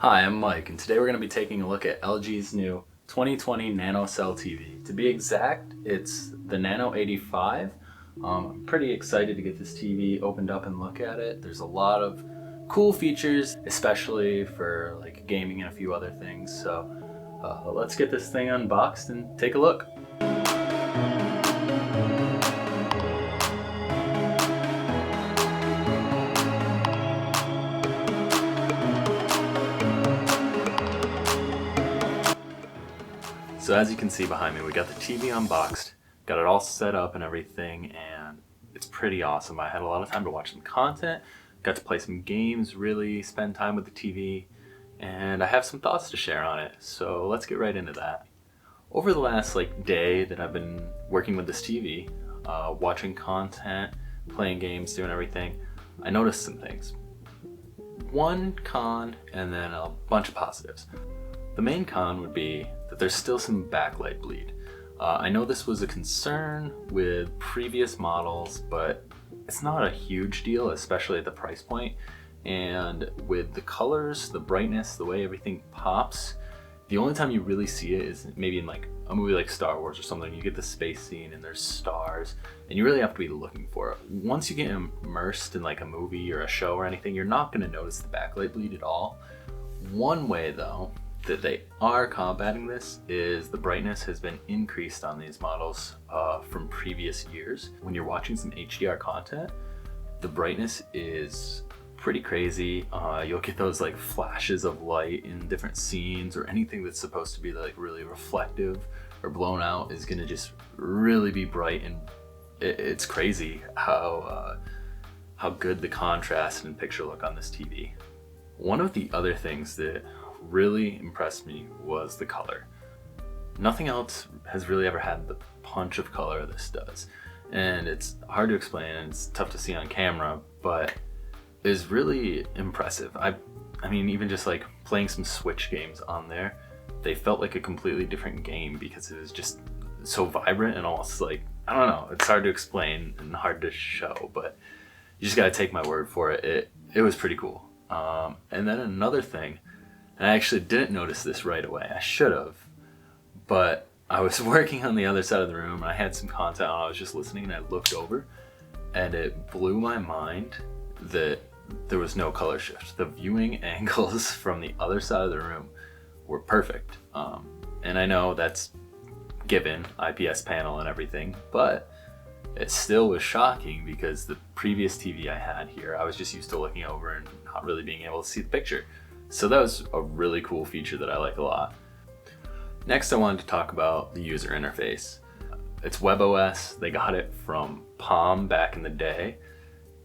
Hi, I'm Mike, and today we're going to be taking a look at LG's new 2020 Nanocell TV. To be exact, it's the Nano 85. I'm pretty excited to get this TV opened up and look at it. There's a lot of cool features, especially for like gaming and a few other things. So let's get this thing unboxed and take a look. So as you can see behind me, we got the TV unboxed, got it all set up and everything, and it's pretty awesome. I had a lot of time to watch some content, got to play some games, really spend time with the TV, and I have some thoughts to share on it. So let's get right into that. Over the last day that I've been working with this TV, watching content, playing games, doing everything, I noticed some things. One con and then a bunch of positives. The main con would be that there's still some backlight bleed. I know this was a concern with previous models, but it's not a huge deal, especially at the price point. And with the colors, the brightness, the way everything pops, the only time you really see it is maybe in a movie like Star Wars or something. You get the space scene and there's stars, and you really have to be looking for it. Once you get immersed in a movie or a show or anything, you're not going to notice the backlight bleed at all. One way though that they are combating this is the brightness has been increased on these models from previous years. When you're watching some HDR content, the brightness is pretty crazy. You'll get those flashes of light in different scenes, or anything that's supposed to be really reflective or blown out is gonna just really be bright, and it's crazy how good the contrast and picture look on this TV. One of the other things that really impressed me was the color. Nothing else has really ever had the punch of color this does, and it's hard to explain and it's tough to see on camera, but it's really impressive. I mean, even just playing some Switch games on there, they felt like a completely different game because it was just so vibrant and almost I don't know, it's hard to explain and hard to show, but you just gotta take my word for it. It was pretty cool. And then another thing, and I actually didn't notice this right away, I should have, but I was working on the other side of the room and I had some content on, I was just listening, and I looked over and it blew my mind that there was no color shift. The viewing angles from the other side of the room were perfect. And I know that's given, IPS panel and everything, but it still was shocking because the previous TV I had here, I was just used to looking over and not really being able to see the picture. So that was a really cool feature that I like a lot. Next, I wanted to talk about the user interface. It's WebOS. They got it from Palm back in the day,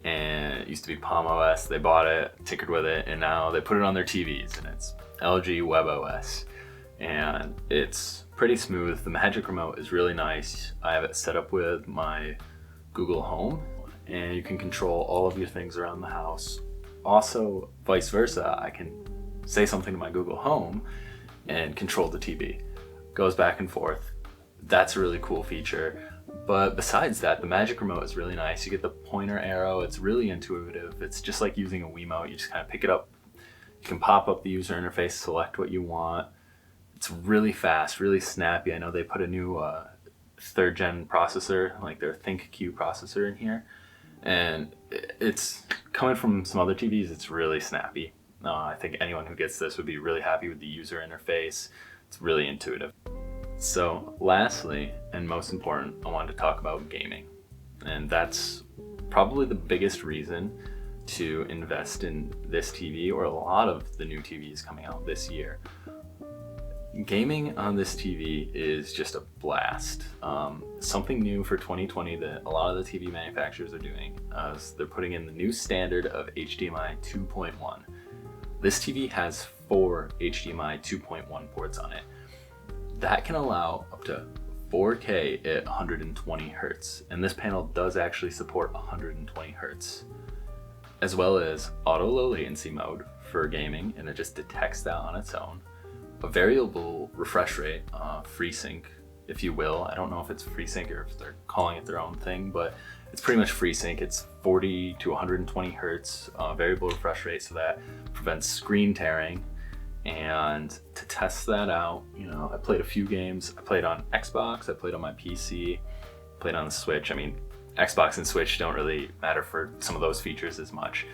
and it used to be Palm OS. They bought it, tinkered with it, and now they put it on their TVs, and it's LG WebOS. And it's pretty smooth. The Magic Remote is really nice. I have it set up with my Google Home, and you can control all of your things around the house. Also, vice versa, I can say something to my Google Home and control the TV. Goes back and forth. That's a really cool feature. But besides that, the Magic Remote is really nice. You get the pointer arrow. It's really intuitive. It's just like using a Wiimote. You just kind of pick it up. You can pop up the user interface, select what you want. It's really fast, really snappy. I know they put a new 3rd gen processor, their ThinkQ processor in here. And it's coming from some other TVs, it's really snappy. I think anyone who gets this would be really happy with the user interface. It's really intuitive. So lastly, and most important, I wanted to talk about gaming. And that's probably the biggest reason to invest in this TV, or a lot of the new TVs coming out this year. Gaming on this TV is just a blast. Something new for 2020 that a lot of the TV manufacturers are doing is they're putting in the new standard of Hdmi 2.1. This TV has 4 Hdmi 2.1 ports on it. That can allow up to 4K at 120 Hertz, and this panel does actually support 120 Hertz, as well as auto low latency mode for gaming, and it just detects that on its own. A variable refresh rate, FreeSync, if you will. I don't know if it's FreeSync or if they're calling it their own thing, but it's pretty much FreeSync. It's 40 to 120 Hertz variable refresh rate, so that prevents screen tearing And to test that out, you know, I played a few games. I played on Xbox, I played on my PC, played on the Switch. I mean, Xbox and Switch don't really matter for some of those features as much,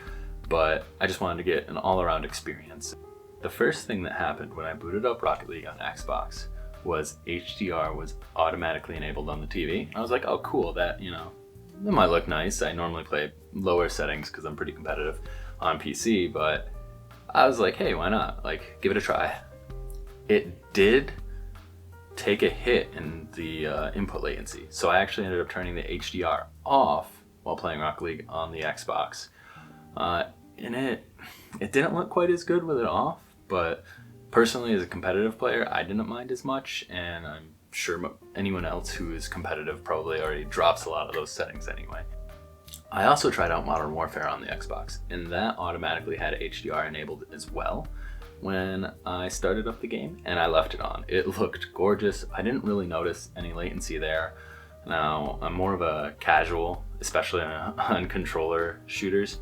but I just wanted to get an all-around experience. The first thing that happened when I booted up Rocket League on Xbox was HDR was automatically enabled on the TV. I was like, oh cool, that, you know, that might look nice. I normally play lower settings because I'm pretty competitive on PC, but I was like, hey, why not? Like, give it a try. It did take a hit in the input latency. So I actually ended up turning the HDR off while playing Rocket League on the Xbox. And it didn't look quite as good with it off, but personally as a competitive player, I didn't mind as much, and I'm sure anyone else who is competitive probably already drops a lot of those settings anyway. I also tried out Modern Warfare on the Xbox, and that automatically had HDR enabled as well when I started up the game, and I left it on. It looked gorgeous. I didn't really notice any latency there. Now, I'm more of a casual, especially on controller shooters,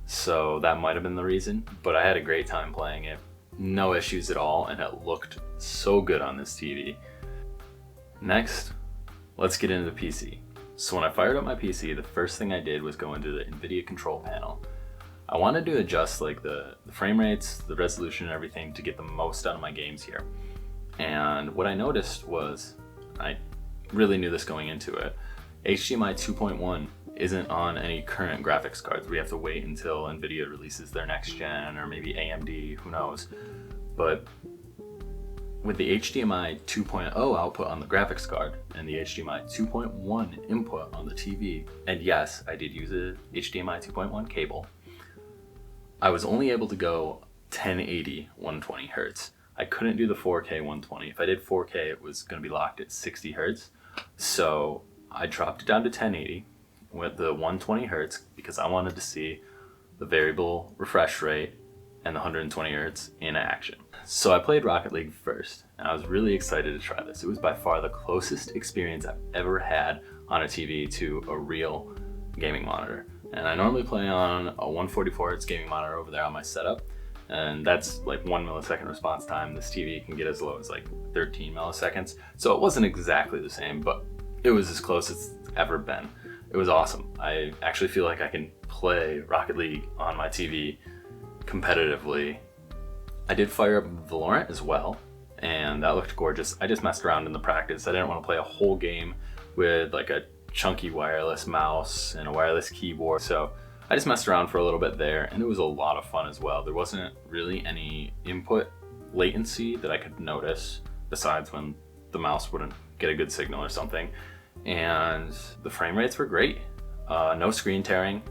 so that might have been the reason, but I had a great time playing it. No issues at all, and it looked so good on this TV. Next, let's get into the PC. So when I fired up my PC, the first thing I did was go into the Nvidia control panel. I wanted to adjust like the frame rates, the resolution and everything to get the most out of my games here. And what I noticed was, I really knew this going into it, HDMI 2.1 isn't on any current graphics cards. We have to wait until Nvidia releases their next gen, or maybe AMD, who knows. But with the HDMI 2.0 output on the graphics card and the HDMI 2.1 input on the TV, and yes, I did use a HDMI 2.1 cable, I was only able to go 1080 120 hertz. I couldn't do the 4K 120. If I did 4K, it was going to be locked at 60 hertz. So I dropped it down to 1080 with the 120 hertz because I wanted to see the variable refresh rate and the 120 hertz in action. So I played Rocket League first, and I was really excited to try this. It was by far the closest experience I've ever had on a TV to a real gaming monitor. And I normally play on a 144 hertz gaming monitor over there on my setup, and that's like 1 millisecond response time. This TV can get as low as like 13 milliseconds. So it wasn't exactly the same, but it was as close as it's ever been. It was awesome. I actually feel like I can play Rocket League on my TV competitively. I did fire up Valorant as well, and that looked gorgeous. I just messed around in the practice. I didn't want to play a whole game with like a chunky wireless mouse and a wireless keyboard, so I just messed around for a little bit there, and it was a lot of fun as well. There wasn't really any input latency that I could notice, besides when the mouse wouldn't get a good signal or something, and the frame rates were great. No screen tearing.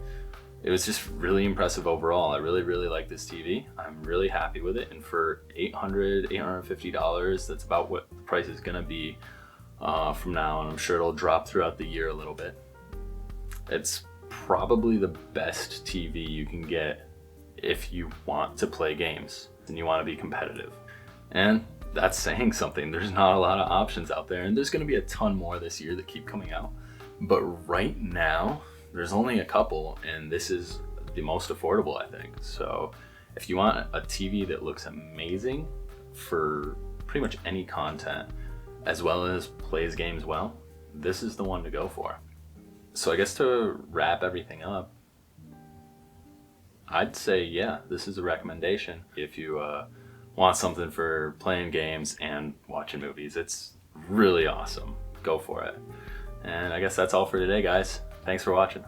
It was just really impressive overall. I really like this TV. I'm really happy with it, and for $850, that's about what the price is gonna be from now, and I'm sure it'll drop throughout the year a little bit. It's probably the best TV you can get if you want to play games and you want to be competitive. And that's saying something. There's not a lot of options out there, and there's going to be a ton more this year that keep coming out. But right now, there's only a couple, and this is the most affordable, I think. So if you want a TV that looks amazing for pretty much any content, as well as plays games well, this is the one to go for. So I guess to wrap everything up, I'd say, yeah, this is a recommendation. If you want something for playing games and watching movies, it's really awesome. Go for it. And I guess that's all for today, guys. Thanks for watching.